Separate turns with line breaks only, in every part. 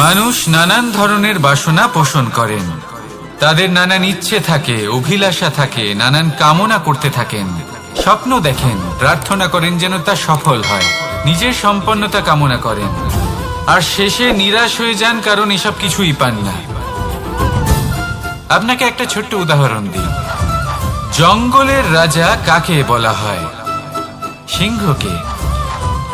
মানুষ নানান ধরনের বাসনা পোষণ করেন। তাদের নানান ইচ্ছে থাকে, অভিলাষা থাকে, নানান কামনা করতে থাকেন, স্বপ্ন দেখেন, প্রার্থনা করেন যেন তা সফল হয়, নিজের সম্পন্নতা কামনা করেন, আর শেষে নিরাশ হয়ে যান কারণ এসব কিছুই পান না। আপনাকে একটা ছোট্ট উদাহরণ দিই। জঙ্গলের রাজা কাকে বলা হয়? সিংহকে।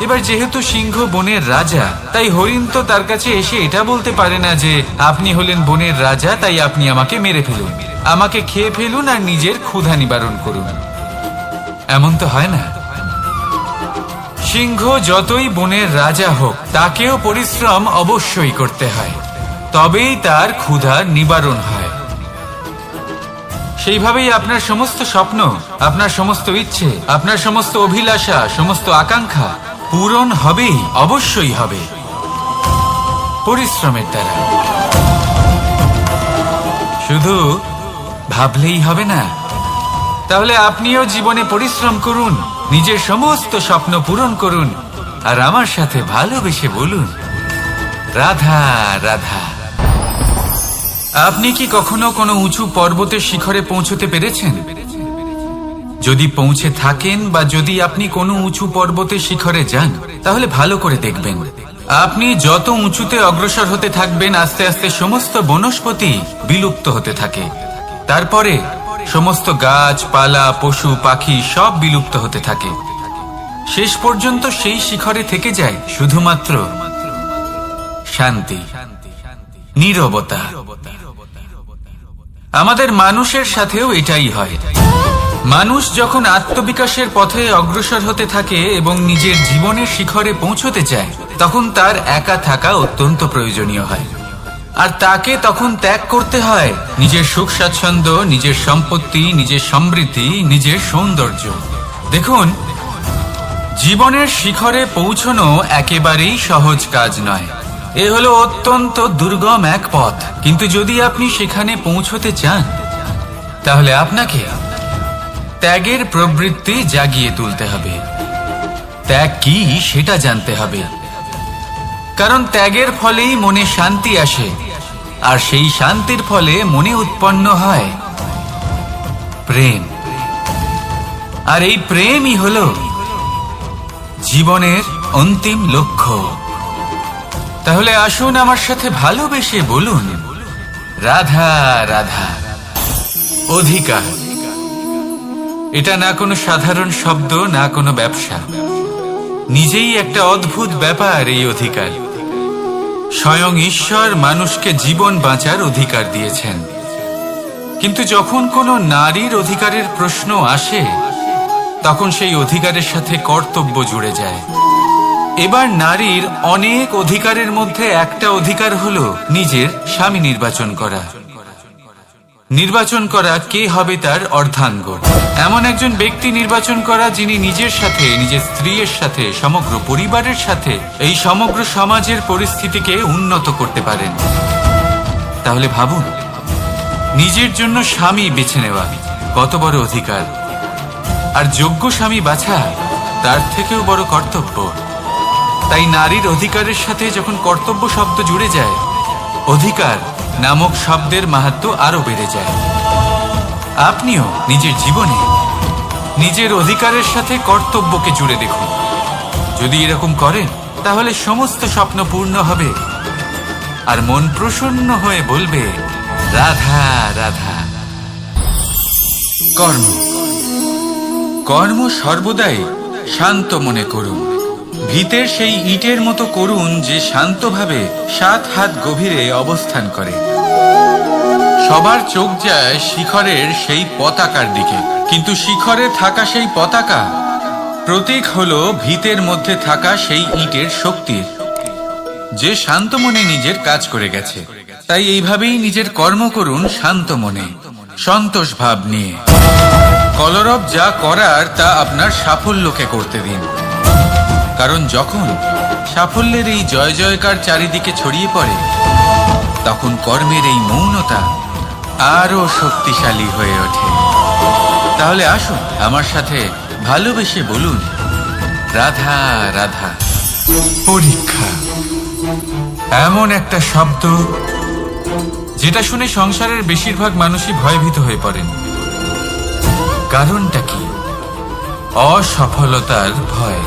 এবার যেহেতু সিংহ বনের রাজা, তাই হরিণ তো তার কাছে এসে এটা বলতে পারে না যে আপনি হলেন বনের রাজা, তাই আপনি আমাকে মেরে ফেলুন, আমাকে খেয়ে ফেলুন আর নিজের ক্ষুধা নিবারণ করুন। এমন তো হয় না। সিংহ যতই বনের রাজা হোক, তাকেও পরিশ্রম অবশ্যই করতে হয়, তবেই তার ক্ষুধা নিবারণ হয়। সেইভাবেই আপনার সমস্ত স্বপ্ন, আপনার সমস্ত ইচ্ছে, আপনার সমস্ত অভিলাষা, সমস্ত আকাঙ্ক্ষা পূরণ হবেই, অবশ্যই হবে, পরিশ্রমের দ্বারা। শুধু ভাবলেই হবে না। তাহলে আপনিও জীবনে পরিশ্রম করুন, নিজের সমস্ত স্বপ্ন পূরণ করুন, আর আমার সাথে ভালোবেসে বলুন, রাধা রাধা। আপনি কি কখনো কোনো উঁচু পর্বতের শিখরে পৌঁছতে পেরেছেন? যদি পৌঁছে থাকেন বা যদি আপনি কোনো উঁচু পর্বতের শিখরে যান, তাহলে ভালো করে দেখবেন, আপনি যত উঁচুতে অগ্রসর হতে থাকবেন, আস্তে আস্তে সমস্ত বনস্পতি বিলুপ্ত হতে থাকে। তারপরে সমস্ত গাছপালা, পশু পাখি সব বিলুপ্ত হতে থাকে। শেষ পর্যন্ত সেই শিখরে থেকে যায় শুধুমাত্র শান্তি, নীরবতা। আমাদের মানুষের সাথেও এটাই হয়। মানুষ যখন আত্মবিকাশের পথে অগ্রসর হতে থাকে এবং নিজের জীবনের শিখরে পৌঁছতে চায়, তখন তার একা থাকা অত্যন্ত প্রয়োজনীয় হয়। আর তাকে তখন ত্যাগ করতে হয় নিজের সুখ স্বাচ্ছন্দ্য, নিজের সম্পত্তি, নিজের সমৃদ্ধি, নিজের সৌন্দর্য। দেখুন, জীবনের শিখরে পৌঁছানো একেবারেই সহজ কাজ নয়। এ হলো অত্যন্ত দুর্গম এক পথ। কিন্তু যদি আপনি সেখানে পৌঁছতে চান, তাহলে আপনাকে ত্যাগের প্রবৃত্তি জাগিয়ে তুলতে হবে। ত্যাগ কি সেটা জানতে হবে, কারণ ত্যাগের ফলেই মনে শান্তি আসে, আর সেই শান্তির ফলে মনে উৎপন্ন হয় প্রেম। আর এই প্রেমই হলো জীবনের অন্তিম লক্ষ্য। তাহলে আসুন আমার সাথে ভালোবেসে বলুন, রাধা রাধা। অধিকার, এটা না কোনো সাধারণ শব্দ, না কোনো ব্যবসা, নিজেই একটা অদ্ভুত ব্যাপার এই অধিকার। স্বয়ং ঈশ্বর মানুষকে জীবন বাঁচার অধিকার দিয়েছেন। কিন্তু যখন কোনো নারীর অধিকারের প্রশ্ন আসে, তখন সেই অধিকারের সাথে কর্তব্য জুড়ে যায়। এবার নারীর অনেক অধিকারের মধ্যে একটা অধিকার হলো নিজের স্বামী নির্বাচন করা। নির্বাচন করা কে হবে তার অর্ধাঙ্গ, এমন একজন ব্যক্তি নির্বাচন করা যিনি নিজের সাথে, নিজের স্ত্রীর সাথে, সমগ্র পরিবারের সাথে এই সমগ্র সমাজের পরিস্থিতিকে উন্নত করতে পারেন। তাহলে ভাবুন, নিজের জন্য স্বামী বেছে নেওয়া কত বড় অধিকার, আর যোগ্য স্বামী বাছা তার থেকেও বড় কর্তব্য। তাই নারীর অধিকারের সাথে যখন কর্তব্য শব্দ জুড়ে যায়, অধিকার নামক শব্দের মাহাত্ম্য আরো বেড়ে যায়। আপনিও নিজের জীবনে নিজের অধিকারের সাথে কর্তব্যকে জুড়ে দেখুন। যদি এরকম করেন, তাহলে সমস্ত স্বপ্ন পূর্ণ হবে, আর মন প্রসন্ন হয়ে বলবে, রাধা রাধা। কর্ম, কর্ম সর্বদাই শান্ত মনে করুন। ভিতের সেই ইটের মতো করুন যে শান্তভাবে 7 হাত গভীরে অবস্থান করে। সবার চোখ যায় শিখরের সেই পতাকার দিকে, কিন্তু শিখরে থাকা সেই পতাকা প্রতীক হলো ভিতের মধ্যে থাকা সেই ইটের শক্তির, যে শান্ত মনে নিজের কাজ করে গেছে। তাই এইভাবেই নিজের কর্ম করুন শান্ত মনে, সন্তোষ ভাব নিয়ে। কলরব যা করার তা আপনার সাফল্যকে করতে দিন, কারণ যখন সাফল্যের এই জয় জয়কার চারিদিকে ছড়িয়ে পড়ে, তখন কর্মের এই মৌনতা আরো শক্তিশালী হয়ে ওঠে। তাহলে আসুন আমার সাথে ভালোবেসে বলুন, রাধা রাধা। পরীক্ষা, এমন একটা শব্দ যেটা শুনে সংসারের বেশিরভাগ মানুষই ভয়ভীত হয়ে পড়েন। কারণটা কি? অসফলতার ভয়।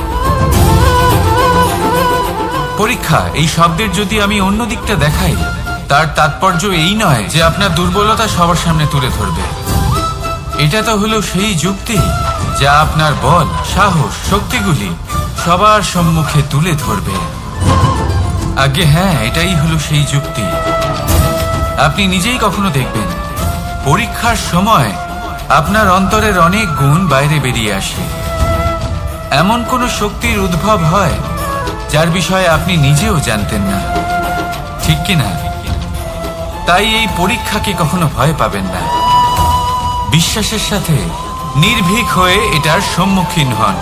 পরীক্ষা এই শব্দের যদি আমি অন্য দিকটা দেখাই, তার তাৎপর্য এই নয় যে আপনার দুর্বলতা সবার সামনে তুলে ধরবে। এটা তো হলো সেই যুক্তি যা আপনার বল, সাহস, শক্তিগুলি সবার সম্মুখে তুলে ধরবে। আগে হ্যাঁ, এটাই হলো সেই যুক্তি। আপনি নিজেই কখনো দেখবেন পরীক্ষার সময় আপনার অন্তরের অনেক গুণ বাইরে বেরিয়ে আসে। এমন কোনো শক্তির উদ্ভব হয় যার বিষয়ে আপনি নিজেও জানতেন না, ঠিক কিনা? তাই এই পরীক্ষাকে কখনো ভয় পাবেন না। বিশ্বাসের সাথে নির্ভীক হয়ে এটার সম্মুখীন হন।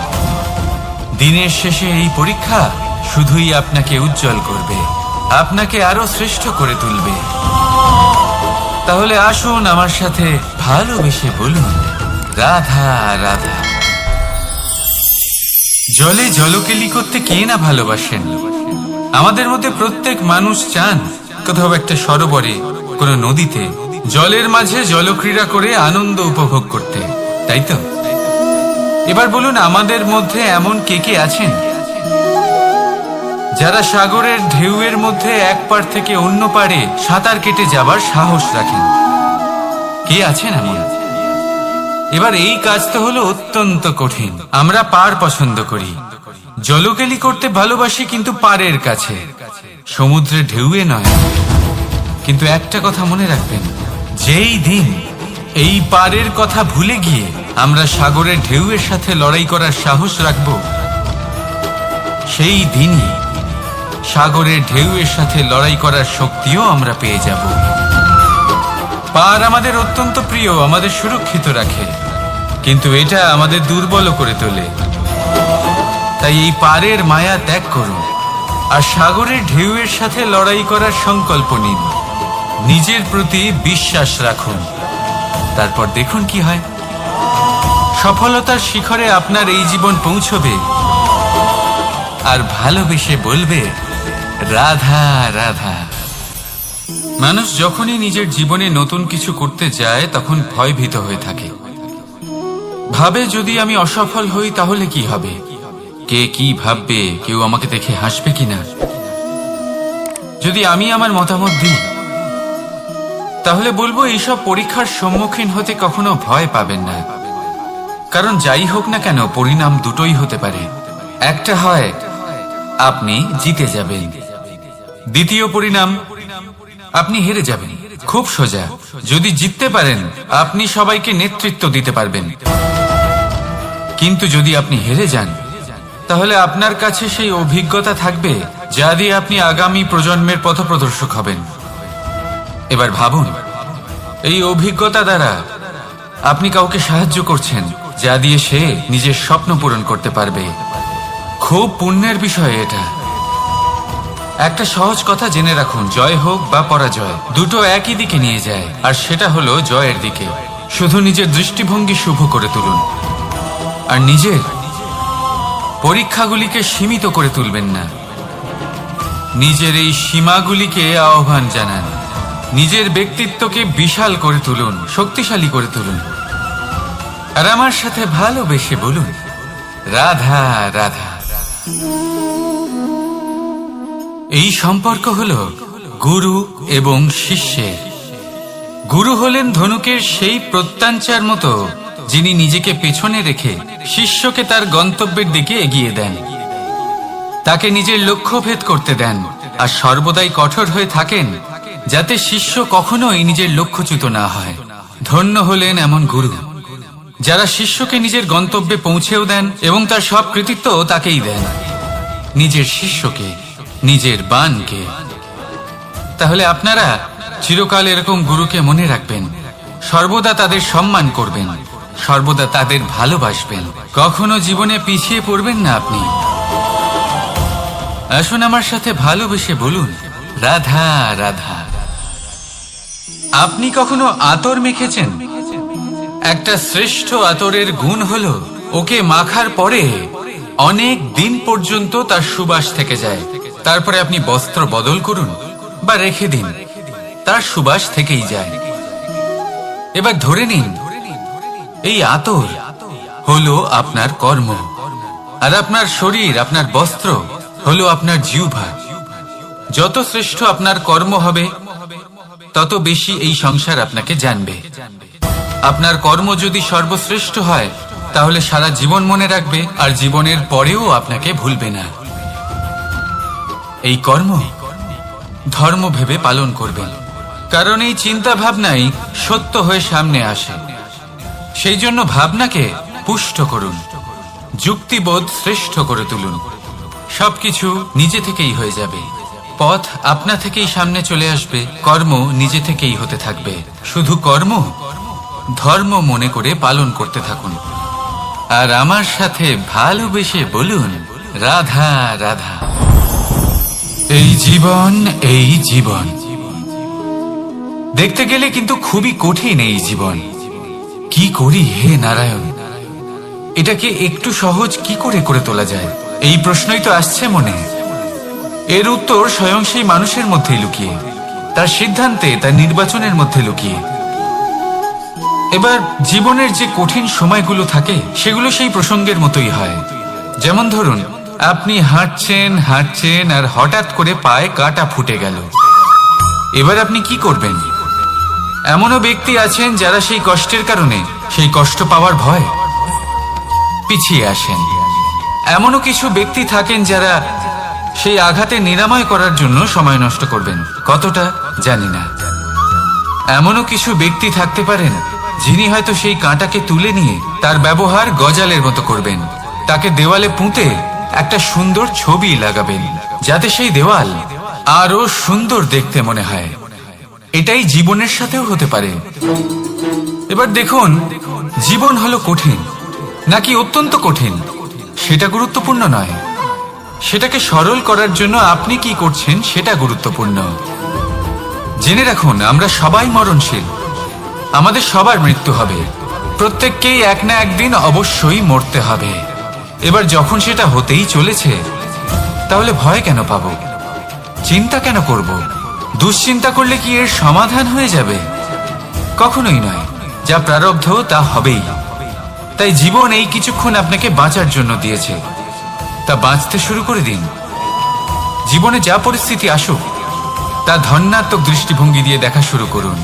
দিনের শেষে এই পরীক্ষা শুধুই আপনাকে উজ্জ্বল করবে, আপনাকে আরো শ্রেষ্ঠ করে তুলবে। তাহলে আসুন আমার সাথে ভালোবেসে বলুন, রাধা রাধা। জলে জলকেলি করতে কে না ভালোবাসেন? আমাদের মধ্যে প্রত্যেক মানুষ চান কোথাও একটা সরোবরে, কোনো নদীতে, জলের মাঝে জলক্রীড়া করে আনন্দ উপভোগ করতে, তাই তো? এবার বলুন, আমাদের মধ্যে এমন কে কে আছেন যারা সাগরের ঢেউয়ের মধ্যে এক পাড় থেকে অন্য পাড়ে সাঁতার কেটে যাবার সাহস রাখেন? কে আছেন এমন? এবার এই কাজ তো হলো অত্যন্ত কঠিন। আমরা পাড় পছন্দ করি, জলকেলি করতে ভালোবাসি, কিন্তু পাড়ের কাছে, সমুদ্রের ঢেউয়ে নয়। কিন্তু একটা কথা মনে রাখবেন, যেই দিন এই পাড়ের কথা ভুলে গিয়ে আমরা সাগরের ঢেউয়ের সাথে লড়াই করার সাহস রাখব, সেই দিনই সাগরের ঢেউয়ের সাথে লড়াই করার শক্তিও আমরা পেয়ে যাব। পার আমাদের অত্যন্ত প্রিয়, আমাদের সুরক্ষিত রাখে, কিন্তু এটা আমাদের দুর্বল করে তোলে। তাই এই পারের মায়া ত্যাগ করুন আর সাগরের ঢেউয়ের সাথে লড়াই করার সংকল্প নিন। নিজের প্রতি বিশ্বাস রাখুন, তারপর দেখুন কি হয়। সফলতার শিখরে আপনার এই জীবন পৌঁছবে আর ভালোবেসে বলবে, রাধা রাধা। মানুষ যখনই নিজের জীবনে নতুন কিছু করতে যায় তখন ভয়ভীত হয়ে থাকে। ভাবে, যদি আমি অসফল হই তাহলে কি হবে? কে কি ভাববে? কেউ আমাকে দেখে হাসবে কিনা? যদি আমি আমার মতামত দিই তাহলে বলবো, এইসব পরীক্ষার সম্মুখীন হতে কখনো ভয় পাবেন না। কারণ যাই হোক না কেন, পরিণাম দুটোই হতে পারে। একটা হয় আপনি জিতে যাবেন, দ্বিতীয় পরিণাম আপনি হেরে যাবেন। খুব সোজা। যদি জিততে পারেন আপনি সবাইকে নেতৃত্ব দিতে পারবেন, কিন্তু যদি আপনি হেরে যান তাহলে আপনার কাছে সেই অভিজ্ঞতা থাকবে যা দিয়ে আপনি আগামী প্রজন্মের পথপ্রদর্শক হবেন। এবার ভাবুন, এই অভিজ্ঞতা দ্বারা আপনি কাউকে সাহায্য করছেন যা দিয়ে সে নিজের স্বপ্ন পূরণ করতে পারবে। খুব পুণ্যের বিষয় এটা। একটা সহজ কথা জেনে রাখুন, জয় হোক বা পরাজয়, দুটো একই দিকে নিয়ে যায়, আর সেটা হলো জয়ের দিকে। শুধু নিজের দৃষ্টিভঙ্গি শুভ করে তুলুন আর নিজের পরীক্ষাগুলিকে সীমিত করে তুলবেন না। নিজের এই সীমাগুলিকে আহ্বান জানান। নিজের ব্যক্তিত্বকে বিশাল করে তুলুন, শক্তিশালী করে তুলুন। আর আমার সাথে ভালোবেসে বলুন, রাধা রাধা। এই সম্পর্ক হলো গুরু এবং শিষ্যের। গুরু হলেন ধনুকের সেই প্রত্যঞ্চার মতো যিনি নিজেকে পেছনে রেখে শিষ্যকে তার গন্তব্যের দিকে এগিয়ে দেন, তাকে নিজের লক্ষ্য ভেদ করতে দেন, আর সর্বদাই কঠোর হয়ে থাকেন যাতে শিষ্য কখনোই নিজের লক্ষ্যচ্যুত না হয়। ধন্য হলেন এমন গুরু যারা শিষ্যকে নিজের গন্তব্যে পৌঁছেও দেন এবং তার সব কৃতিত্ব তাকেই দেন, নিজের শিষ্যকে, নিজের বাণকে। তাহলে আপনারা চিরকাল এরকম গুরুকে মনে রাখবেন, সর্বদা তাদের সম্মান করবেন, সর্বদা তাদের ভালোবাসবেন, কখনো জীবনে পিছিয়ে পড়বেন না আপনি। আসুন আমার সাথে ভালোবেসে বলুন, রাধা রাধা। আপনি কখনো আতর মেখেছেন? একটা শ্রেষ্ঠ আতরের গুণ হলো ওকে মাখার পরে অনেক দিন পর্যন্ত তার সুবাস থেকে যায়। তারপরে আপনি বস্ত্র বদল করুন বা রেখে দিন, তার সুবাস থেকেই যায়। এবার ধরে নিন এই আতর হলো আপনার কর্ম, আর আপনার শরীর, আপনার বস্ত্র হলো আপনার জিহ্বা। যত শ্রেষ্ঠ আপনার কর্ম হবে তত বেশি এই সংসার আপনাকে জানবে। আপনার কর্ম যদি সর্বশ্রেষ্ঠ হয় তাহলে সারা জীবন মনে রাখবে, আর জীবনের পরেও আপনাকে ভুলবে না। এই কর্ম ধর্ম ভেবে পালন করবেন, কারণ এই চিন্তা ভাবনাই সত্য হয়ে সামনে আসে। সেই জন্য ভাবনাকে পুষ্ট করুন, যুক্তিবোধ শ্রেষ্ঠ করে তুলুন। সবকিছু নিজে থেকেই হয়ে যাবে, পথ আপনা থেকেই সামনে চলে আসবে, কর্ম নিজে থেকেই হতে থাকবে। শুধু কর্ম ধর্ম মনে করে পালন করতে থাকুন, আর আমার সাথে ভালোবেসে বলুন, রাধা রাধা। এই জীবন, এই জীবন দেখতে গেলে কিন্তু খুবই কঠিন। এই জীবন কি করি হে নারায়ণ, এটাকে একটু সহজ কি করে করে তোলা যায়, এই প্রশ্নই তো আসছে মনে। এর উত্তর স্বয়ং সেই মানুষের মধ্যেই লুকিয়ে, তার সিদ্ধান্তে, তার নির্বাচনের মধ্যে লুকিয়ে। এবার জীবনের যে কঠিন সময়গুলো থাকে সেগুলো সেই প্রসঙ্গের মতোই হয়। যেমন ধরুন, আপনি হাঁটছেন হাঁটছেন আর হঠাৎ করে পায়ে কাঁটা ফুটে গেল। এবার আপনি কি করবেন? এমনও ব্যক্তি আছেন যারা সেই কষ্টের কারণে, সেই কষ্ট পাওয়ার ভয় পিছিয়ে আসেন। এমনও কিছু ব্যক্তি থাকেন যারা সেই আঘাতে নিরাময় করার জন্য সময় নষ্ট করবেন, কতটা জানি না। এমনও কিছু ব্যক্তি থাকতে পারেন যিনি হয়তো সেই কাঁটাকে তুলে নিয়ে তার ব্যবহার গজালের মতো করবেন, তাকে দেওয়ালে পুঁতে একটা সুন্দর ছবি লাগাবেন, যাতে সেই দেওয়াল আরো সুন্দর দেখতে মনে হয়। এটাই জীবনের সাথেও হতে পারে। এবার দেখুন, জীবন হলো কঠিন নাকি অত্যন্ত কঠিন সেটা গুরুত্বপূর্ণ নয়, সেটাকে সরল করার জন্য আপনি কি করছেন সেটা গুরুত্বপূর্ণ। জেনে রাখুন, আমরা সবাই মরণশীল, আমাদের সবার মৃত্যু হবে, প্রত্যেককেই এক না একদিন অবশ্যই মরতে হবে। এবার যখন সেটা হতেই চলেছে, তাহলে ভয় কেন পাবো, চিন্তা কেন করব? দুশ্চিন্তা করলে কি এর সমাধান হয়ে যাবে? কখনোই নয়। যা প্রারব্ধ তা হবেই। তাই জীবন এই কিছুক্ষণ আপনাকে বাঁচার জন্য দিয়েছে, তা বাঁচতে শুরু করে দিন। জীবনে যা পরিস্থিতি আসুক তা ধন্যাত্মক দৃষ্টিভঙ্গি দিয়ে দেখা শুরু করুন।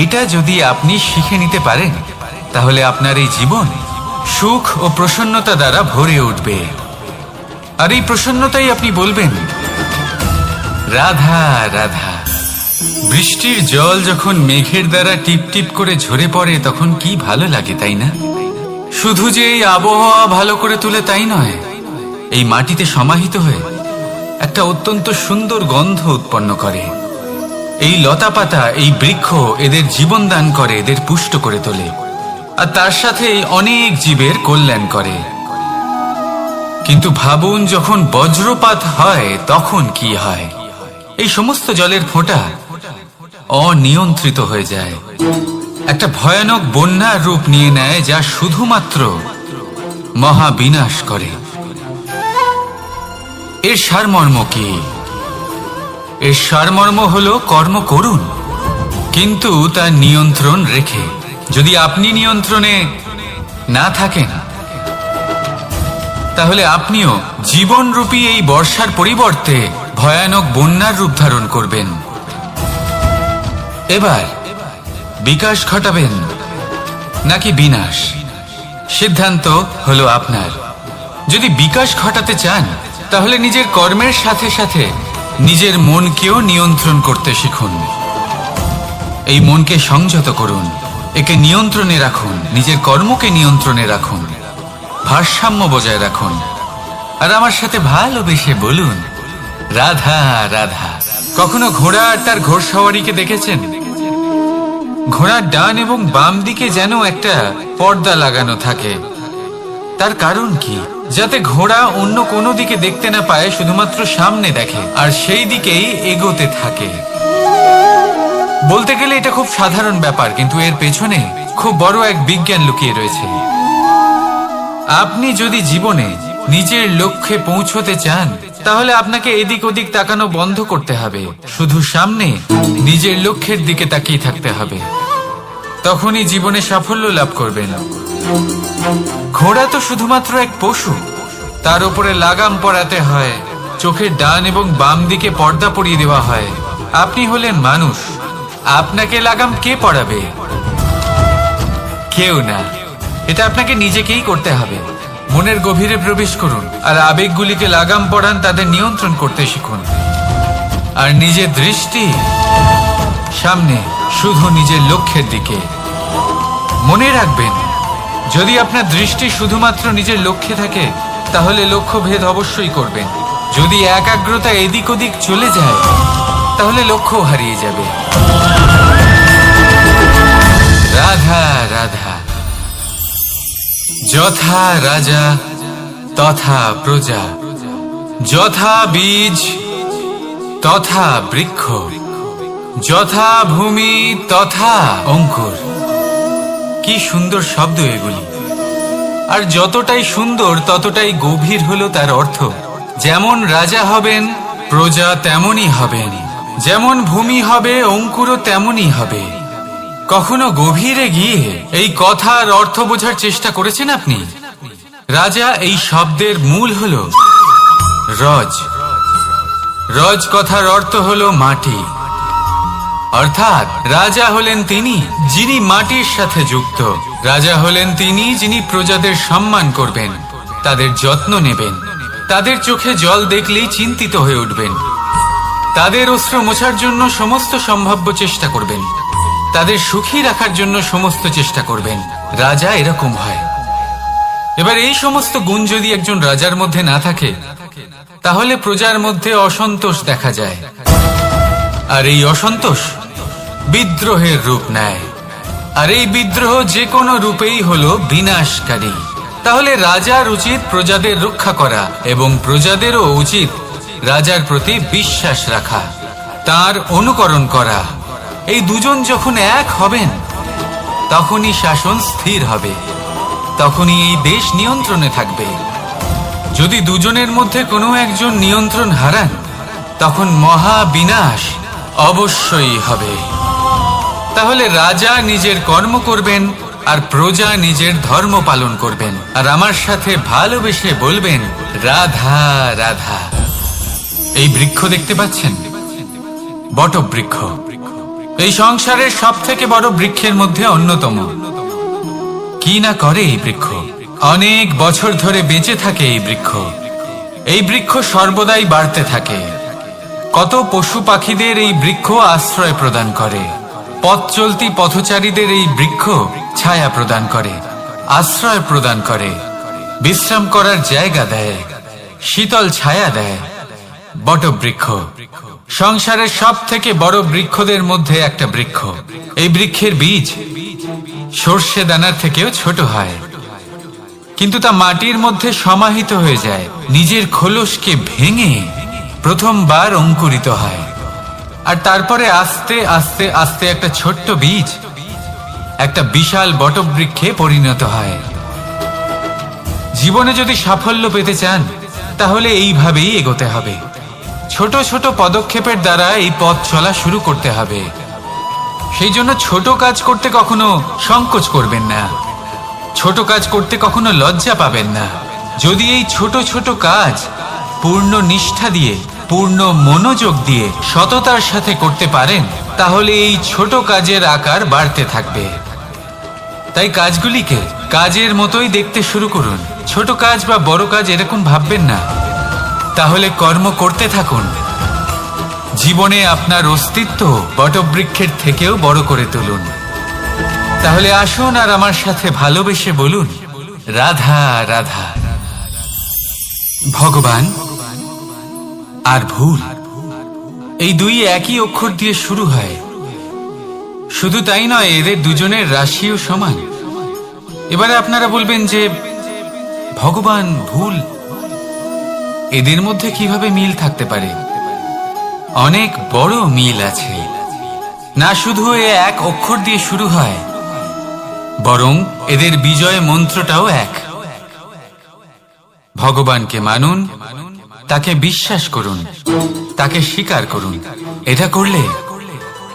এটা যদি আপনি শিখে নিতে পারেন তাহলে আপনার এই জীবন সুখ ও প্রসন্নতা দ্বারা ভরে উঠবে। আর এই প্রসন্নতাই আপনি বলবেন, রাধা রাধা। বৃষ্টির জল যখন মেঘের দ্বারা টিপ টিপ করে ঝরে পড়ে তখন কি ভালো লাগে, তাই না? শুধু যে এই আবহাওয়া ভালো করে তুলে তাই নয়, এই মাটিতে সমাহিত হয়ে একটা অত্যন্ত সুন্দর গন্ধ উৎপন্ন করে। এই লতা পাতা, এই বৃক্ষ এদের জীবন দান করে, এদের পুষ্ট করে তোলে, আর তার সাথে অনেক জীবের কল্যাণ করে। কিন্তু ভাবুন, যখন বজ্রপাত হয় তখন কি হয়? এই সমস্ত জলের ফোঁটা অনিয়ন্ত্রিত হয়ে যায়, একটা ভয়ানক বন্যার রূপ নিয়ে নেয়, যা শুধুমাত্র মহাবিনাশ করে। এর সারমর্ম কি? এর সারমর্ম হলো কর্ম করুন, কিন্তু তার নিয়ন্ত্রণ রেখে। যদি আপনি নিয়ন্ত্রণে না থাকেন তাহলে আপনিও জীবনরূপী এই বর্ষার পরিবর্তে ভয়ানক বন্যার রূপ ধারণ করবেন। এবার বিকাশ ঘটাবেন নাকি বিনাশ, সিদ্ধান্ত হলো আপনার। যদি বিকাশ ঘটাতে চান তাহলে নিজের কর্মের সাথে সাথে নিজের মনকেও নিয়ন্ত্রণ করতে শিখুন। এই মনকে সংযত করুন, একে নিয়ন্ত্রণে রাখুন, নিজের কর্মকে নিয়ন্ত্রণে রাখুন, ভারসাম্য বজায় রাখুন, আর আমার সাথে ভালোবেসে বলুন, রাধা রাধা। কখনো ঘোড়া আর তার ঘোড়সওয়ারিকে দেখেছেন? ঘোড়ার ডান এবং বাম দিকে যেন একটা পর্দা লাগানো থাকে। তার কারণ কি? যাতে ঘোড়া অন্য কোনো দিকে দেখতে না পায়, শুধুমাত্র সামনে দেখে আর সেই দিকেই এগোতে থাকে। বলতে গেলে এটা খুব সাধারণ ব্যাপার, কিন্তু এর পেছনে খুব বড় এক বিজ্ঞান লুকিয়ে রয়েছে। আপনি যদি জীবনে নিজের লক্ষ্যে পৌঁছতে চান, তাহলে আপনাকে এদিক ওদিক তাকানো বন্ধ করতে হবে। শুধু সামনে নিজের লক্ষ্যের দিকে তাকিয়ে থাকতে হবে। তখনই জীবনে সাফল্য লাভ করবেন। ঘোড়া তো শুধুমাত্র এক পশু, তার উপরে লাগাম পরাতে হয়, চোখের ডান এবং বাম দিকে পর্দা পরিয়ে দেওয়া হয়। আপনি হলেন মানুষ, আপনাকে লাগাম কে পরাবে? কেউ না। এটা আপনাকে নিজেকেই করতে হবে। মনের গভীরে প্রবেশ করুন আর আবেগগুলিকে লাগাম পরান, তাদের নিয়ন্ত্রণ করতে শিখুন। আর নিজের দৃষ্টি সামনে, শুধু নিজের লক্ষ্যের দিকে। মনে রাখবেন, যদি আপনার দৃষ্টি শুধুমাত্র নিজের লক্ষ্যে থাকে, তাহলে লক্ষ্য ভেদ অবশ্যই করবেন। যদি একাগ্রতা এদিক ওদিক চলে যায়, তাহলে লক্ষ্য হারিয়ে যাবে। রাধা রাধা। যথা রাজা তথা প্রজা, যথা বীজ তথা বৃক্ষ, যথা ভূমি তথা অঙ্কুর। কি সুন্দর শব্দ এগুলি! আর যতটাই সুন্দর ততটাই গভীর হলো তার অর্থ। যেমন রাজা হবেন, প্রজা তেমনই হবেন। যেমন ভূমি হবে, অঙ্কুরও তেমনই হবে। কখনো গভীরে গিয়ে এই কথার অর্থ বোঝার চেষ্টা করেছেন আপনি? রাজা এই শব্দের মূল হলো রজ। রজ কথার অর্থ হলো মাটি। অর্থাৎ রাজা হলেন তিনি যিনি মাটির সাথে যুক্ত। রাজা হলেন তিনি যিনি প্রজাদের সম্মান করবেন, তাদের যত্ন নেবেন, তাদের চোখে জল দেখলেই চিন্তিত হয়ে উঠবেন, তাদের অশ্রু মোছার জন্য সমস্ত সম্ভাব্য চেষ্টা করবেন, তাদের সুখী রাখার জন্য সমস্ত চেষ্টা করবেন। রাজা এরকম হয়। এবার এই সমস্ত গুণ যদি একজন রাজার মধ্যে না থাকে, তাহলে প্রজার মধ্যে অসন্তোষ দেখা যায়। আর এই অসন্তোষ বিদ্রোহের রূপ নেয়। আর এই বিদ্রোহ যে কোনো রূপেই হলো বিনাশকারী। তাহলে রাজার উচিত প্রজাদের রক্ষা করা, এবং প্রজাদেরও উচিত রাজার প্রতি বিশ্বাস রাখা, তার অনুকরণ করা। এই দুজন যখন এক হবেন, তখনই শাসন স্থির হবে, তখনই এই দেশ নিয়ন্ত্রণে থাকবে। যদি দুজনের মধ্যে কোনো একজন নিয়ন্ত্রণ হারান, তখন মহা বিনাশ অবশ্যই হবে। তাহলে রাজা নিজের কর্ম করবেন আর প্রজা নিজের ধর্ম পালন করবেন, আর আমার সাথে ভালোবেসে বলবেন রাধা রাধা। এই বৃক্ষ দেখতে পাচ্ছেন? বটবৃক্ষ। এই সংসারের সব থেকে বড় বৃক্ষের মধ্যে অন্যতম। কি না করে এই বৃক্ষ! অনেক বছর ধরে বেঁচে থাকে এই বৃক্ষ। এই বৃক্ষ সর্বদাই বাড়তে থাকে। কত পশু পাখিদের এই বৃক্ষ আশ্রয় প্রদান করে। পথ চলতি পথচারীদের এই বৃক্ষ ছায়া প্রদান করে, আশ্রয় প্রদান করে, বিশ্রাম করার জায়গা দেয়, শীতল ছায়া দেয়। বটবৃক্ষ সংসারের সব থেকে বড় বৃক্ষদের মধ্যে একটা বৃক্ষ। এই বৃক্ষের বীজ সর্ষে দানার থেকেও ছোট হয়, কিন্তু তা মাটির মধ্যে সমাহিত হয়ে যায়, নিজের খোলসকে ভেঙে প্রথমবার অঙ্কুরিত হয়। আর তারপরে আস্তে আস্তে আস্তে একটা ছোট্ট বীজ একটা বিশাল বটবৃক্ষে পরিণত হয়। জীবনে যদি সাফল্য পেতে চান, তাহলে এইভাবেই এগোতে হবে। ছোট ছোট পদক্ষেপের দ্বারা এই পথ চলা শুরু করতে হবে। সেই জন্য ছোট কাজ করতে কখনো সংকোচ করবেন না, ছোট কাজ করতে কখনো লজ্জা পাবেন না। যদি এই ছোট ছোট কাজ পূর্ণ নিষ্ঠা দিয়ে, পূর্ণ মনোযোগ দিয়ে, সততার সাথে করতে পারেন, তাহলে এই ছোট কাজের আকার বাড়তে থাকবে। তাই কাজগুলিকে কাজের মতোই দেখতে শুরু করুন। ছোট কাজ বা বড় কাজ এরকম ভাববেন না। তাহলে কর্ম করতে থাকুন। জীবনে আপনার অস্তিত্ব বটবৃক্ষের থেকেও বড় করে তুলুন। তাহলে আসুন আর আমার সাথে ভালোবেসে বলুন রাধা রাধা। ভগবান আর ভুল, এই দুই একই অক্ষর দিয়ে শুরু হয়। শুধু তাই নয়, এদের দুজনের রাশিও সমান। এবারে আপনারা বলবেন যে ভগবান, ভুল, এদের মধ্যে কিভাবে মিল থাকতে পারে? অনেক বড় মিল আছে। না শুধু এ এক অক্ষর দিয়ে শুরু হয়, বরং এদের বিজয় মন্ত্রটাও এক। ভগবানকে মানুন, তাকে বিশ্বাস করুন, তাকে স্বীকার করুন। এটা করলে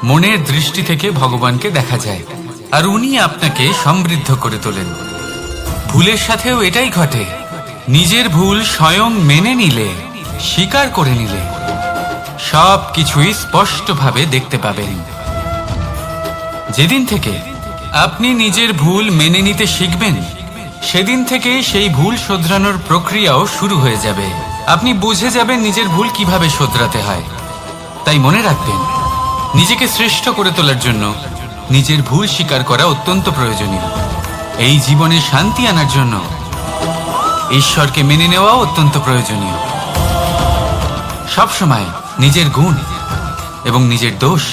মনের দৃষ্টি থেকে ভগবানকে দেখা যায়, আর উনি আপনাকে সমৃদ্ধ করে তোলেন। ভুলের সাথেও এটাই ঘটে। নিজের ভুল স্বয়ং মেনে নিলে, স্বীকার করে নিলে সব কিছুই স্পষ্টভাবে দেখতে পাবেন। যেদিন থেকে আপনি নিজের ভুল মেনে নিতে শিখবেন, সেদিন থেকে সেই ভুল শোধরানোর প্রক্রিয়াও শুরু হয়ে যাবে। আপনি বুঝে যাবেন নিজের ভুল কিভাবে শোধরাতে হয়। তাই মনে রাখবেন, নিজেকে শ্রেষ্ঠ করে তোলার জন্য নিজের ভুল স্বীকার করা অত্যন্ত প্রয়োজনীয়। এই জীবনে শান্তি আনার জন্য ঈশ্বরকে মেনে নেওয়া অত্যন্ত প্রয়োজনীয়। সবসময় নিজের গুণ এবং নিজের দোষ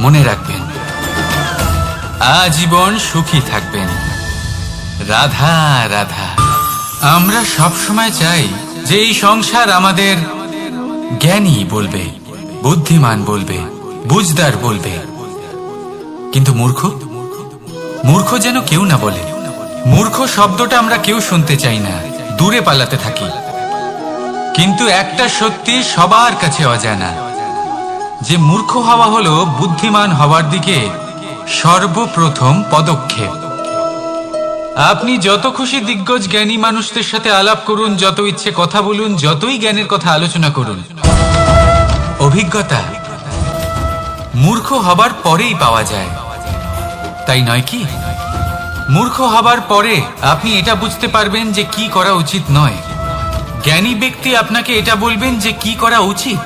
মনে রাখবেন। আজীবন সুখী থাকবেন। রাধা রাধা। আমরা সবসময় চাই যে এই সংসার আমাদের জ্ঞানী বলবে, বুদ্ধিমান বলবে, বুঝদার বলবে, কিন্তু মূর্খ যেন কেউ না বলে। মূর্খ শব্দটা আমরা কেউ শুনতে চাই না, দূরে পালাতে থাকি। কিন্তু একটা সত্যি সবার কাছে অজানা, যে মূর্খ হওয়া হলো বুদ্ধিমান হওয়ার দিকে সর্বপ্রথম পদক্ষেপ। আপনি যত খুশি দিগ্গজ জ্ঞানী মানুষদের সাথে আলাপ করুন, যত ইচ্ছে কথা বলুন, যতই জ্ঞানের কথা আলোচনা করুন, অভিজ্ঞতা মূর্খ হবার পরেই পাওয়া যায়, তাই নয় কি? মূর্খ হবার পরে আপনি এটা বুঝতে পারবেন যে কি করা উচিত নয়। জ্ঞানী ব্যক্তি আপনাকে এটা বলবেন যে কি করা উচিত।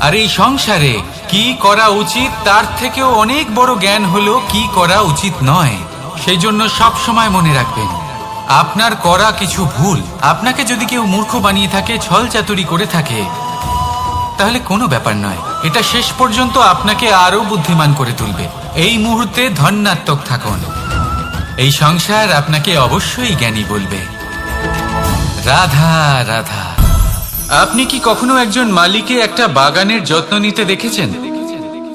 আর এই সংসারে কি করা উচিত তার থেকেও অনেক বড় জ্ঞান হলো কি করা উচিত নয়। সেই জন্য সব সময় মনে রাখবেন, আপনার করা কিছু ভুল আপনাকে যদি কেউ মূর্খ বানিয়ে থাকে, ছল চাতুরি করে থাকে, তাহলে কোনো ব্যাপার নয়। এটা শেষ পর্যন্ত আপনাকে আরো বুদ্ধিমান করে তুলবে। এই মুহূর্তে ধন্যাত্মক থাকুন। এই সংসার আপনাকে অবশ্যই জ্ঞানী বলবে। রাধা রাধা। আপনি কি কখনো একজন মালিকে একটা বাগানের যত্ন নিতে দেখেছেন?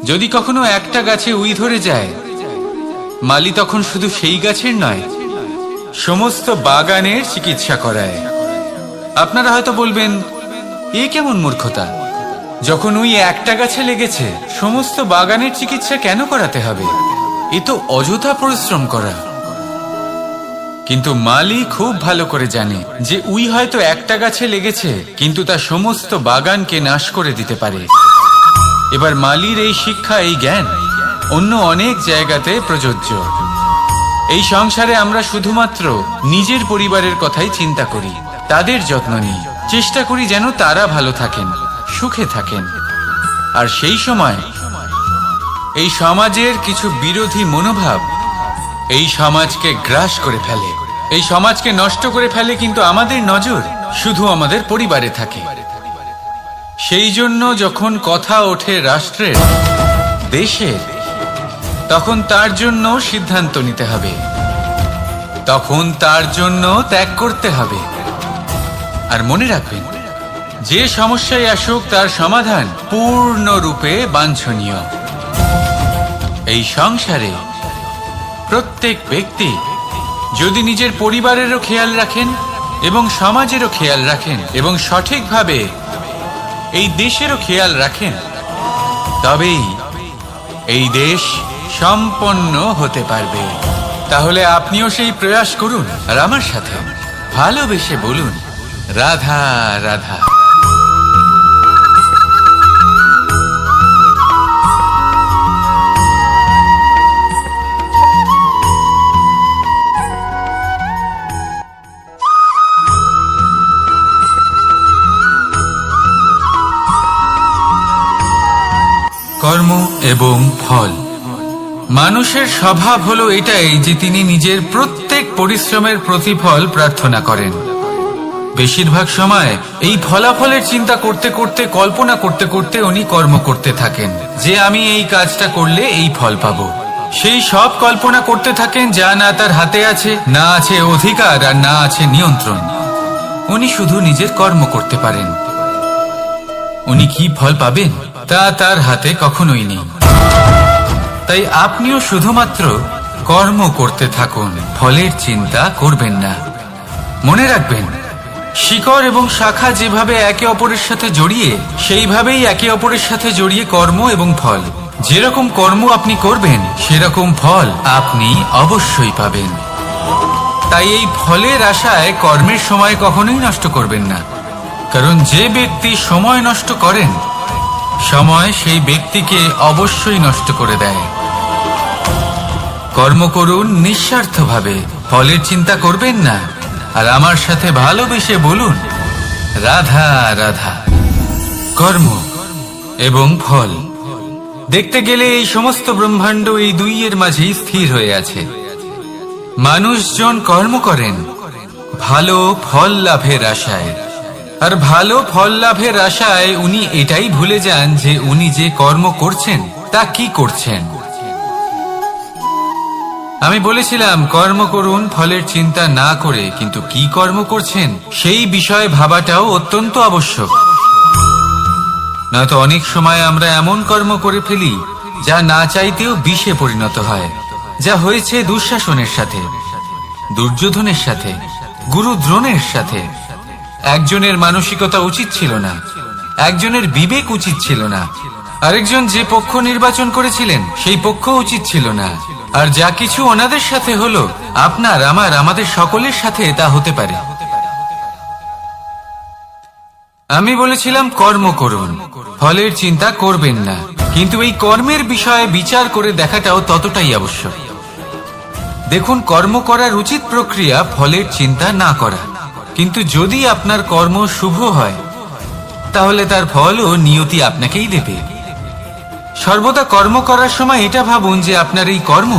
যদি কখনো একটা গাছে উই ধরে যায়, মালি তখন শুধু সেই গাছের নয়, সমস্ত বাগানের চিকিৎসা করায়। আপনারা হয়তো বলবেন, এ কেমন মূর্খতা? যখন উই একটা গাছে লেগেছে, সমস্ত বাগানের চিকিৎসা কেন করাতে হবে? এ তো অযথা পরিশ্রম করা। কিন্তু মালি খুব ভালো করে জানে যে উই হয়তো একটা গাছে লেগেছে, কিন্তু তা সমস্ত বাগানকে নাশ করে দিতে পারে। এবার মালির এই শিক্ষা, এই জ্ঞান অন্য অনেক জায়গাতে প্রযোজ্য। এই সংসারে আমরা শুধুমাত্র নিজের পরিবারের কথাই চিন্তা করি, তাদের যত্ন নিই, চেষ্টা করি যেন তারা ভালো থাকেন, সুখে থাকেন। আর সেই সময় এই সমাজের কিছু বিরোধী মনোভাব এই সমাজকে গ্রাস করে ফেলে, এই সমাজকে নষ্ট করে ফেলে। কিন্তু আমাদের নজর শুধু আমাদের পরিবারে থাকে। সেই জন্য যখন কথা ওঠে রাষ্ট্রের, দেশের, তখন তার জন্য সিদ্ধান্ত নিতে হবে, তখন তার জন্য ত্যাগ করতে হবে। আর মনে রাখবেন, যে সমস্যায় আসুক তার সমাধান পূর্ণরূপে বাঞ্ছনীয়। এই সংসারে প্রত্যেক ব্যক্তি যদি নিজের পরিবারেরও খেয়াল রাখেন এবং সমাজেরও খেয়াল রাখেন এবং সঠিকভাবে এই দেশেরও খেয়াল রাখেন, তবেই এই দেশ সম্পন্ন হতে পারবে। তাহলে আপনিও সেই প্রয়াস করুন, আর আমার সাথে ভালোবেসে বলুন, রাধা রাধা। কর্ম এবং ফল। মানুষের স্বভাব হলো এটাই যে তিনি নিজের প্রত্যেক পরিশ্রমের প্রতিফল প্রার্থনা করেন। বেশিরভাগ সময় এই ফলাফলের চিন্তা করতে করতে, কল্পনা করতে করতে উনি কর্ম করতে থাকেন, যে আমি এই কাজটা করলে এই ফল পাবো। সেই সব কল্পনা করতে থাকেন যা না তার হাতে আছে, না আছে অধিকার, আর না আছে নিয়ন্ত্রণ। উনি শুধু নিজের কর্ম করতে পারেন। উনি কি ফল পাবেন তা তার হাতে কখনোই নেই। তাই আপনিও শুধুমাত্র কর্ম করতে থাকুন, ফলের চিন্তা করবেন না। মনে রাখবেন, শিকড় এবং শাখা যেভাবে একে অপরের সাথে জড়িয়ে, সেইভাবেই একে অপরের সাথে জড়িয়ে কর্ম এবং ফল। যেরকম কর্ম আপনি করবেন সেরকম ফল আপনি অবশ্যই পাবেন। তাই এই ফলের আশায় কর্মের সময় কখনোই নষ্ট করবেন না, কারণ যে ব্যক্তি সময় নষ্ট করেন, সময় সেই ব্যক্তিকে অবশ্যই নষ্ট করে দেয়। কর্ম করুন নিঃস্বার্থভাবে, ফলের চিন্তা করবেন না, আর আমার সাথে ভালোবেসে বলুন রাধা রাধা। কর্ম এবং ফল, দেখতে গেলে এই সমস্ত ব্রহ্মাণ্ড এই দুইয়ের মাঝেই স্থির হয়ে আছে। মানুষজন কর্ম করেন ভালো ফল লাভের আশায়, আর ভালো ফল লাভের আশায় উনি এটাই ভুলে যান যে উনি যে কর্ম করছেন তা কি করছেন। আমি বলেছিলাম কর্ম করুন ফলের চিন্তা না করে, কিন্তু কি কর্ম করছেন সেই বিষয়ে ভাবাটাও অত্যন্ত আবশ্যক। নয়তো অনেক সময় আমরা এমন কর্ম করে ফেলি যা না চাইতেও বিষে পরিণত হয়, যা হয়েছে দুঃশাসনের সাথে, দুর্যোধনের সাথে, গুরু দ্রোণের সাথে। একজনের মানসিকতা উচিত ছিল না, একজনের বিবেক উচিত ছিল না, আরেকজন যে পক্ষ নির্বাচন করেছিলেন সেই পক্ষ উচিত ছিল না। আর যা কিছু ওনাদের সাথে হলো, আপনার আমার আমাদের সকলের সাথে তা হতে পারে। আমি বলেছিলাম কর্ম করুন, ফলের চিন্তা করবেন না, কিন্তু এই কর্মের বিষয়ে বিচার করে দেখাটাও ততটাই আবশ্যক। দেখুন, কর্ম করার উচিত প্রক্রিয়া ফলের চিন্তা না করা, কিন্তু যদি আপনার কর্ম শুভ হয় তাহলে তার ফলও নিয়তি আপনাকেই দেবে। সর্বদা কর্ম করার সময় এটা ভাবুন যে আপনার এই কর্ম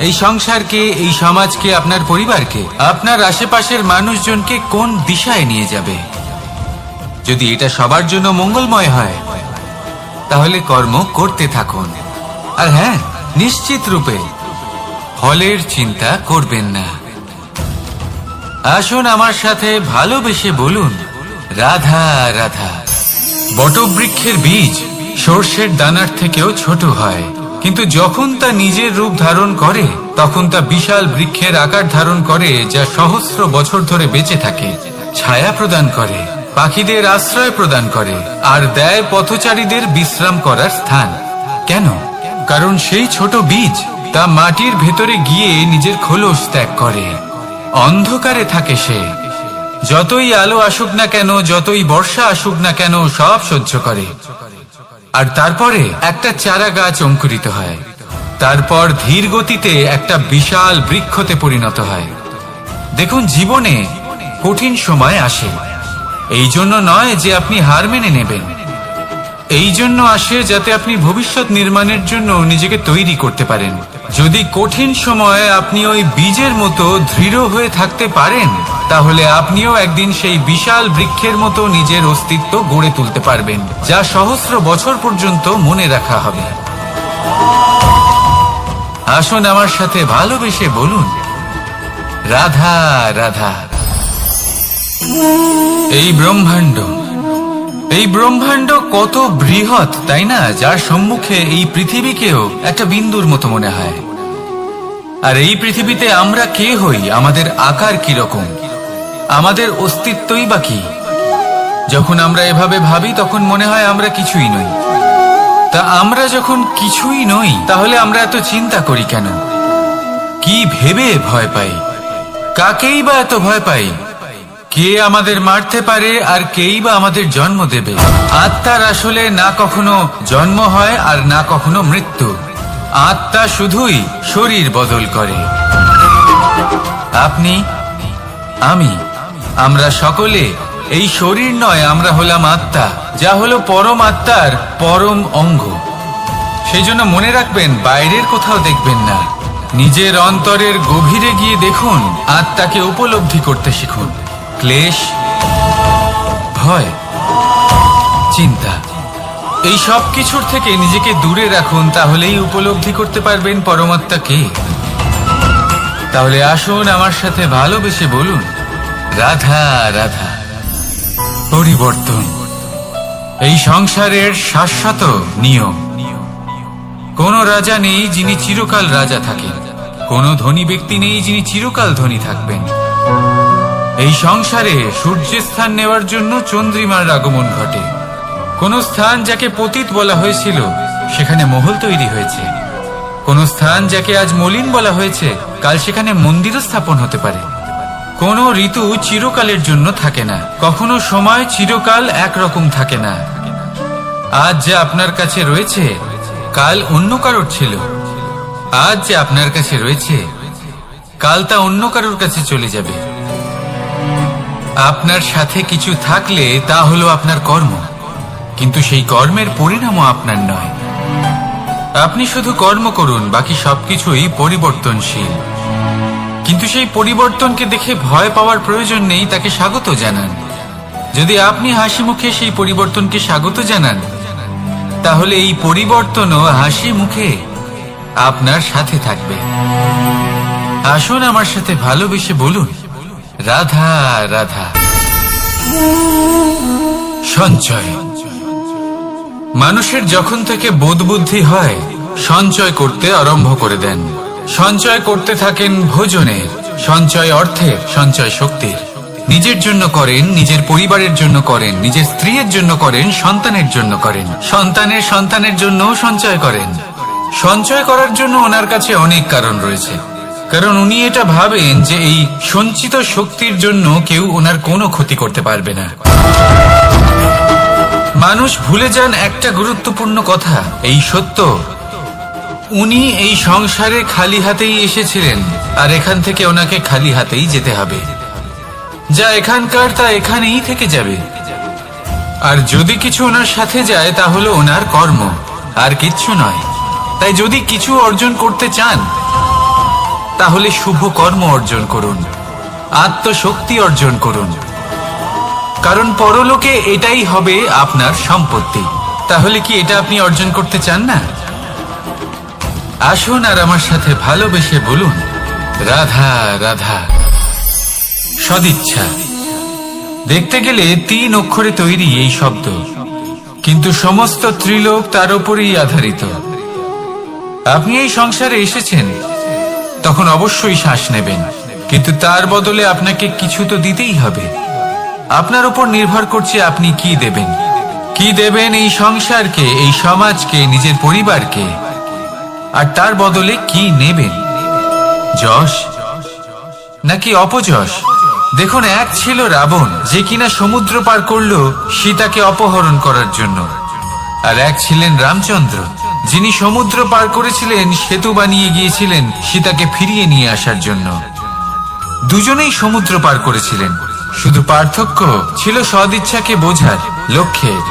এই সংসারকে, এই সমাজকে, আপনার পরিবারকে, আপনার আশেপাশের মানুষজনকে কোন দিশায় নিয়ে যাবে। যদি এটা সবার জন্য মঙ্গলময় হয় তাহলে কর্ম করতে থাকুন। আর হ্যাঁ, নিশ্চিত রূপে ফলের চিন্তা করবেন না। আসুন আমার সাথে ভালোবেসে বলুন রাধা রাধা। বটবৃক্ষের বীজ সর্ষের দানার থেকেও ছোট হয়, কিন্তু যখন তা নিজের রূপ ধারণ করে তখন তা বিশাল বৃক্ষের আকার ধারণ করে, যা সহস্র বছর ধরে বেঁচে থাকে, ছায়া প্রদান করে, পাখিদের আশ্রয় প্রদান করে, আর দেয় পথচারীদের বিশ্রাম করার স্থান। কেন? কারণ সেই ছোট বীজ তা মাটির ভেতরে গিয়ে নিজের খোলস ত্যাগ করে। অন্ধকারে থাকে সে, যতই আলো আসুক না কেন, যতই বর্ষা আসুক না কেন, সব সহ্য করে। আর তারপরে একটা চারা গাছ অঙ্কুরিত হয়, তারপর ধীর গতিতে একটা বিশাল বৃক্ষতে পরিণত হয়। দেখুন, জীবনে কঠিন সময় আসে, এই জন্য নয় যে আপনি হার মেনে নেবেন, এই জন্য আসে যাতে আপনি ভবিষ্যৎ নির্মাণের জন্য নিজেকে তৈরি করতে পারেন। যদি কঠিন সময়ে আপনি ওই বীজের মতো দৃঢ় হয়ে থাকতে পারেন, তাহলে আপনিও একদিন সেই বিশাল বৃক্ষের মতো নিজের অস্তিত্ব গড়ে তুলতে পারবেন, যা সহস্র বছর পর্যন্ত মনে রাখা হবে। আসুন আমার সাথে ভালোবেসে বলুন রাধা রাধা। এই ব্রহ্মাণ্ড কত বৃহৎ, তাই না? যার সম্মুখে এই পৃথিবীকেও একটা বিন্দুর মতো মনে হয়। আর এই পৃথিবীতে আমরা কে হই, আমাদের আকার কিরকম, আমাদের অস্তিত্বই বা কি? যখন আমরা এভাবে ভাবি তখন মনে হয় আমরা কিছুই নই। তা আমরা যখন কিছুই নই, তাহলে আমরা এত চিন্তা করি কেন? কি ভেবে ভয় পাই? কাকেই বা এত ভয় পাই? কে আমাদের মারতে পারে আর কেই বা আমাদের জন্ম দেবে? আত্মার আসলে না কখনো জন্ম হয় আর না কখনো মৃত্যু। আত্মা শুধুই শরীর বদল করে। আপনি, আমি, আমরা সকলে এই শরীর নয়, আমরা হলাম আত্মা, যা হলো পরম আত্মার পরম অঙ্গ। সেই জন্য মনে রাখবেন, বাইরের কোথাও দেখবেন না, নিজের অন্তরের গভীরে গিয়ে দেখুন, আত্মাকে উপলব্ধি করতে শিখুন। ক্লেশ, ভয়, চিন্তা, এই সব কিছুর থেকে নিজেকে দূরে রাখুন, তাহলেই উপলব্ধি করতে পারবেন পরমাত্মাকে। তাহলে আসুন আমার সাথে ভালোবেসে বলুন রাধা রাধা। পরিবর্তন এই সংসারের শাশ্বত নিয়ম। কোন রাজা নেই যিনি চিরকাল রাজা থাকেন, কোন ধনী ব্যক্তি নেই যিনি চিরকাল ধনী থাকবেন। এই সংসারে সূর্যের স্থান নেওয়ার জন্য চন্দ্রিমার আগমন ঘটে। কোন স্থান যাকে পতিত বলা হয়েছিল সেখানে মহল তৈরি হয়েছে। কোন স্থান যাকে আজ মলিন বলা হয়েছে কাল সেখানে মন্দিরও স্থাপন হতে পারে। কোন ঋতু চিরকালের জন্য থাকে না, কখনো সময় চিরকাল একরকম থাকে না। আজ যা আপনার কাছে রয়েছে কাল অন্য কারোর ছিল। আজ যে আপনার কাছে রয়েছে কাল তা অন্য কারোর কাছে চলে যাবে। আপনার সাথে কিছু থাকলে তা হলো আপনার কর্ম, কিন্তু সেই কর্মের পরিণামও আপনার নয়। আপনি শুধু কর্ম করুন, বাকি সবকিছুই পরিবর্তনশীল। কিন্তু সেই পরিবর্তনকে দেখে ভয় পাওয়ার প্রয়োজন নেই, তাকে স্বাগত জানান। যদি আপনি হাসি মুখে সেই পরিবর্তনকে স্বাগত জানান, তাহলে এই পরিবর্তনও হাসি মুখে আপনার সাথে থাকবে। আসুন আমার সাথে ভালোবেসে বলুন, রাধা রাধা। সঞ্চয়। মানুষের যখন থেকে বোধ বুদ্ধি হয় সঞ্চয় করতে আরম্ভ করে দেন। সঞ্চয় করতে থাকেন ভোজনের, সঞ্চয় অর্থের, সঞ্চয় শক্তির। নিজের জন্য করেন, নিজের পরিবারের জন্য করেন, নিজের স্ত্রীর জন্য করেন, সন্তানের জন্য করেন, সন্তানের সন্তানের জন্য সঞ্চয় করেন। সঞ্চয় করার জন্য ওনার কাছে অনেক কারণ রয়েছে, কারণ উনি এটা ভাবেন যে এই সঞ্চিত শক্তির জন্য কেউ ওনার কোনো ক্ষতি করতে পারবে না। মানুষ ভুলে যান একটা গুরুত্বপূর্ণ কথা, এই সত্য, উনি এই সংসারে খালি হাতেই এসেছিলেন, আর এখান থেকে ওনাকে খালি হাতেই যেতে হবে। যা এখানকার তা এখানেই থেকে যাবে। আর যদি কিছু ওনার সাথে যায় তা হলো ওনার কর্ম, আর কিচ্ছু নয়। তাই যদি কিছু অর্জন করতে চান তাহলে শুভ কর্ম অর্জন করুন, আত্মশক্তি অর্জন করুন, কারণ পরলোকে এটাই হবে আপনার সম্পত্তি। তাহলে কি এটা আপনি অর্জন করতে চান না? আসুন আর আমার সাথে ভালোবেসে বলুন, রাধা রাধা। সদিচ্ছা। দেখতে গেলে 3 অক্ষরে তৈরি এই শব্দ, কিন্তু সমস্ত ত্রিলোক তার উপরেই আধারিত। আপনি এই সংসারে এসেছেন, তখন অবশ্যই শ্বাস নেবেন, কিন্তু তার বদলে আপনাকে কিছু তো দিতেই হবে। আপনার উপর নির্ভর করছে আপনি কি দেবেন। কি দেবেন এই সংসারকে, এই সমাজকে, নিজের পরিবারকে, আর তার বদলে কি নেবেন? যশ নাকি অপযশ? দেখুন, এক ছিল রাবণ, যে কিনা সমুদ্র পার করলো সীতাকে অপহরণ করার জন্য, আর এক ছিলেন রামচন্দ্র, যিনি সমুদ্র পার করেছিলেন, সেতু বানিয়ে গিয়েছিলেন সীতাকে ফিরিয়ে নিয়ে আসার জন্য। দুজনেই সমুদ্র পার করেছিলেন, শুধু পার্থক্য ছিল সদিচ্ছাকে বোঝার, লক্ষ্যের।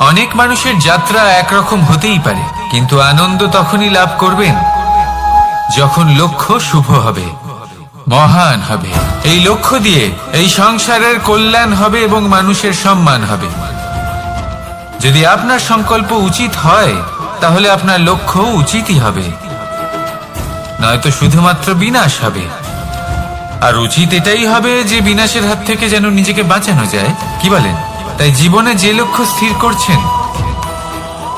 অনেক মানুষের যাত্রা একরকম হতেই পারে, কিন্তু আনন্দ তখনই লাভ করবেন যখন লক্ষ্য শুভ হবে, মহান হবে। এই লক্ষ্য দিয়ে এই সংসারের কল্যাণ হবে এবং মানুষের সম্মান হবে। যদি আপনার সংকল্প উচিত হয় তাহলে আপনার লক্ষ্য উচিতই হবে, নয়তো শুধুমাত্র বিনাশ হবে। আর উচিত এটাই হবে যে বিনাশের হাত থেকে যেন নিজেকে বাঁচানো যায়, কি বলেন? তাই জীবনে যে লক্ষ্য স্থির করছেন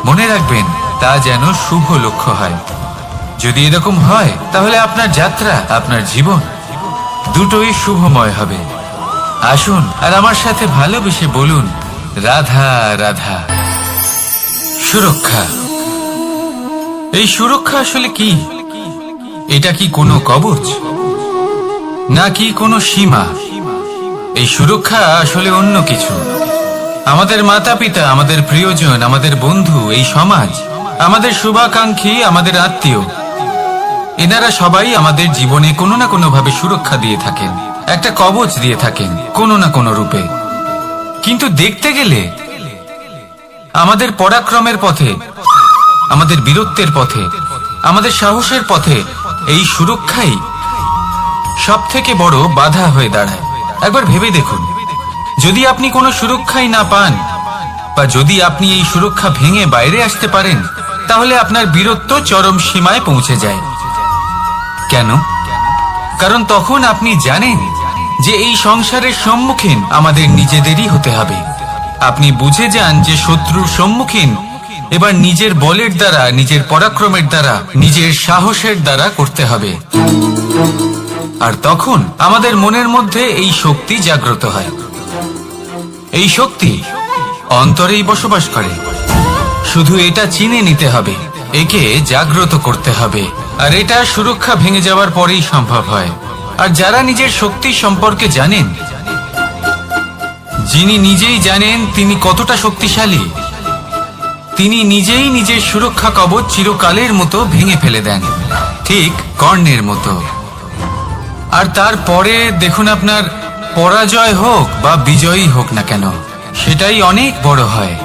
মনে রাখবেন তা যেন শুভ লক্ষ্য হয়। যদি এরকম হয় তাহলে আপনার যাত্রা, আপনার জীবন দুটোই শুভময় হবে। আসুন আর আমার সাথে ভালোবেসে বলুন, রাধা রাধা। সুরক্ষা। এই সুরক্ষা আসলে কি? এটা কি কোনো কবচ নাকি কোনো সীমা? এই সুরক্ষা আসলে অন্য কিছু। আমাদের মাতা পিতা, আমাদের প্রিয়জন, আমাদের বন্ধু, এই সমাজ, আমাদের শুভাকাঙ্ক্ষী, আমাদের আত্মীয়, এনারা সবাই আমাদের জীবনে কোনো না কোনো ভাবে সুরক্ষা দিয়ে থাকেন, একটা কবচ দিয়ে থাকেন কোনো না কোনো রূপে। কিন্তু দেখতে গেলে আমাদের পরাক্রমের পথে, আমাদের বীরত্বের পথে, আমাদের সাহসের পথে এই সুরক্ষাই সব থেকে বড় বাধা হয়ে দাঁড়ায়। একবার ভেবে দেখুন, যদি আপনি কোনো সুরক্ষাই না পান, বা যদি আপনি এই সুরক্ষা ভেঙে বাইরে আসতে পারেন, তাহলে আপনার বীরত্ব চরম সীমায় পৌঁছে যায়। কেন? কারণ তখন আপনি জানেন যে এই সংসারের সম্মুখীন আমাদের নিজেদেরই হতে হবে। আপনি বুঝে যান যে শত্রুর সম্মুখীন এবার নিজের বলের দ্বারা, নিজের পরাক্রমের দ্বারা, নিজের সাহসের দ্বারা করতে হবে। আর তখন আমাদের মনের মধ্যে এই শক্তি জাগ্রত হয়। এই শক্তি অন্তরেই বসবাস করে। শুধু এটা চিনে নিতে হবে, একে জাগ্রত করতে হবে। আর এটা সুরক্ষা ভেঙে যাওয়ার পরেই সম্ভব হয়। আর যারা নিজের শক্তি সম্পর্কে জানেন, যিনি নিজেই জানেন তিনি কতটা শক্তিশালী, তিনি নিজেই নিজের সুরক্ষা কবচ চিরকালের মতো ভেঙে ফেলে দেন, ঠিক কর্ণের মতো। আর তারপরে দেখুন, আপনার পরাজয় হোক বা বিজয়ী হোক না কেন, সেটাই অনেক বড় হয়,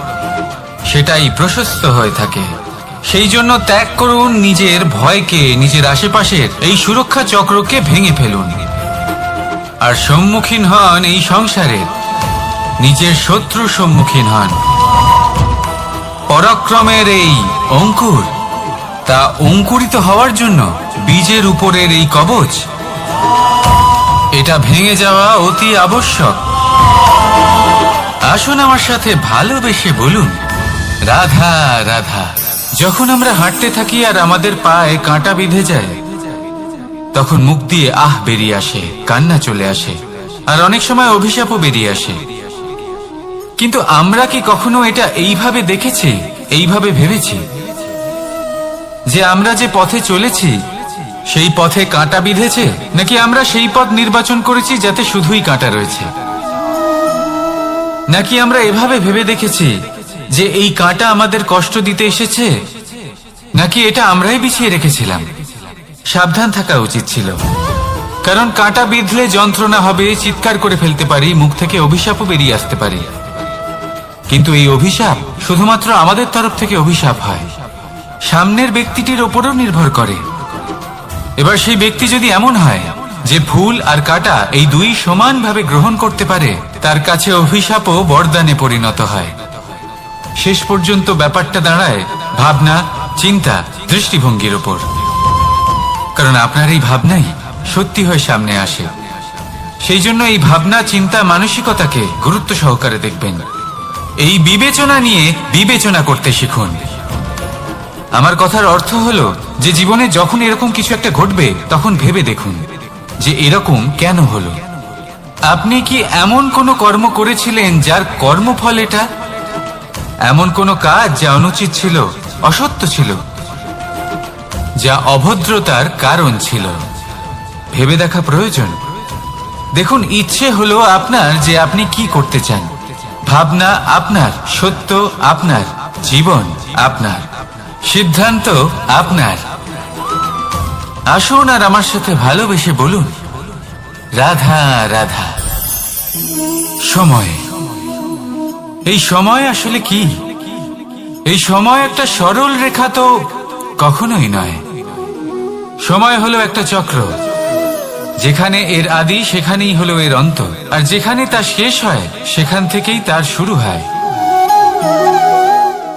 সেটাই প্রশস্ত হয়ে থাকে। সেই জন্য ত্যাগ করুন নিজের ভয়কে, নিজের আশেপাশের এই সুরক্ষা চক্রকে ভেঙে ফেলুন। আর সম্মুখীন হন এই সংসারের নিজের শত্রুর সম্মুখীন হন। পরাক্রমের এই অঙ্কুর, তা অঙ্কুরিত হওয়ার জন্য বীজের উপরের এই কবচ, এটা ভেঙে যাওয়া অতি আবশ্যক। আসুন আমার সাথে ভালোবেসে বলুন, রাধা রাধা। যখন আমরা হাঁটতে থাকি আর আমাদের পায়ে কাঁটা বিঁধে যায়, তখন মুখ দিয়ে আহ বেরিয়ে আসে, কান্না চলে আসে, আর অনেক সময় অভিশাপও বেরিয়ে আসে। কিন্তু আমরা কি কখনো এটা এইভাবে দেখেছি, এইভাবে ভেবেছি যে আমরা যে পথে চলেছি সেই পথে কাঁটা বিঁধেছে, নাকি আমরা সেই পথ নির্বাচন করেছি যাতে শুধুই কাঁটা রয়েছে? নাকি আমরা এভাবে ভেবে দেখেছি যে এই কাঁটা আমাদের কষ্ট দিতে এসেছে, নাকি এটা আমরাই বিছিয়ে রেখেছিলাম? সাবধান থাকা উচিত ছিল, কারণ কাঁটা বিঁধলে যন্ত্রণা হবে, চিৎকার করে ফেলতে পারি, মুখ থেকে অভিশাপও বেরিয়ে আসতে পারে। কিন্তু এই অভিশাপ শুধুমাত্র আমাদের তরফ থেকে অভিশাপ হয়, সামনের ব্যক্তিটির ওপরও নির্ভর করে। এবার সেই ব্যক্তি যদি এমন হয় যে ফুল আর কাঁটা এই দুই সমানভাবে গ্রহণ করতে পারে, তার কাছে অভিশাপও বরদানে পরিণত হয়। শেষ পর্যন্ত ব্যাপারটা দাঁড়ায় ভাবনা, চিন্তা, দৃষ্টিভঙ্গির ওপর। কারণ আপনার এই ভাবনাই সত্যি হয়ে সামনে আসে। সেই জন্য এই ভাবনা, চিন্তা, মানসিকতাকে গুরুত্ব সহকারে দেখবেন। এই বিবেচনা নিয়ে বিবেচনা করতে শিখুন। আমার কথার অর্থ হলো যে জীবনে যখন এরকম কিছু একটা ঘটবে, তখন ভেবে দেখুন যে এরকম কেন হলো। আপনি কি এমন কোনো কর্ম করেছিলেন যার কর্মফল এটা? এমন কোনো কাজ যা অনুচিত ছিল, অসত্য ছিল, যা অভদ্রতার কারণ ছিল? ভেবে দেখা প্রয়োজন। দেখুন, ইচ্ছে হলো আপনার যে আপনি কি করতে চান, ভাবনা আপনার, সত্য আপনার, জীবন আপনার, সিদ্ধান্ত আপনার। আসুন আর আমার সাথে ভালোবেসে বলুন, রাধা রাধা। সময়, এই সময় আসলে কি? এই সময় একটা সরল রেখা তো কখনোই নয়। সময় হলো একটা চক্র, যেখানে এর আদি সেখানেই হলো এর অন্ত, আর যেখানে তা শেষ হয় সেখান থেকেই তার শুরু হয়।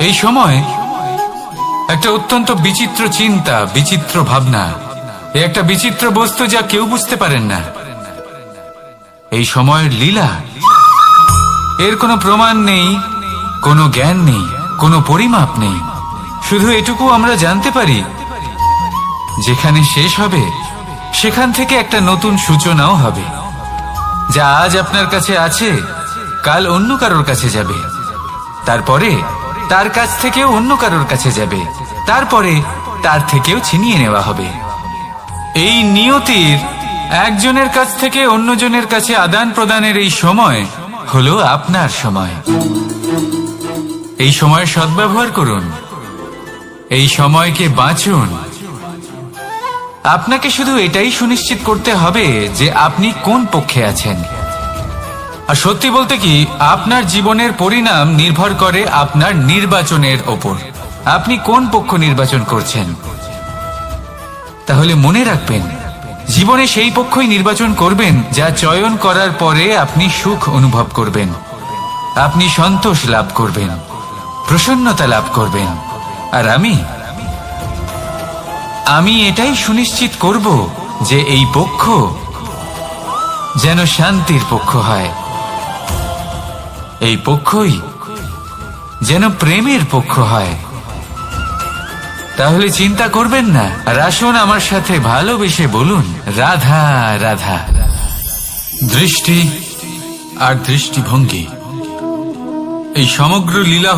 এই সময় একটা অত্যন্ত বিচিত্র চিন্তা, বিচিত্র ভাবনা, একটা বিচিত্র বস্তু যা কেউ বুঝতে পারেন না। এই সময়ের লীলা, এর কোনো প্রমাণ নেই, কোনো জ্ঞান নেই, কোনো পরিমাপ নেই। শুধু এটুকু আমরা জানতে পারি, যেখানে শেষ হবে সেখান থেকে একটা নতুন সূচনাও হবে। যা আজ আপনার কাছে আছে, কাল অন্য কারোর কাছে যাবে, তারপরে তার কাছ থেকেও অন্য কারোর কাছে যাবে, তারপরে তার থেকেও ছিনিয়ে নেওয়া হবে। এই নিয়তির একজনের কাছ থেকে অন্যজনের কাছে আদান প্রদানের এই সময় হলো আপনার সময়। এই সময়ের সদ্ব্যবহার করুন, এই সময়কে বাঁচুন। আপনাকে শুধু এটাই সুনিশ্চিত করতে হবে যে আপনি কোন পক্ষে আছেন। আর সত্যি বলতে কি, আপনার জীবনের পরিণাম নির্ভর করে আপনার নির্বাচনের ওপর। আপনি কোন পক্ষ নির্বাচন করছেন। তাহলে মনে রাখবেন, জীবনে সেই পক্ষই নির্বাচন করবেন যা চয়ন করার পরে আপনি সুখ অনুভব করবেন, আপনি সন্তোষ লাভ করবেন, প্রসন্নতা লাভ করবেন। আর আমি এটাই সুনিশ্চিত করব যে এই পক্ষ যেন শান্তির পক্ষ হয়, এই পক্ষই যেন প্রেমের পক্ষ হয়, তাহলে চিন্তা করবেন না, আর আসুন আমার সাথে ভালোবেসে বলুন রাধা রাধা। দৃষ্টি আর দৃষ্টিভঙ্গি, এই সমগ্র লীলা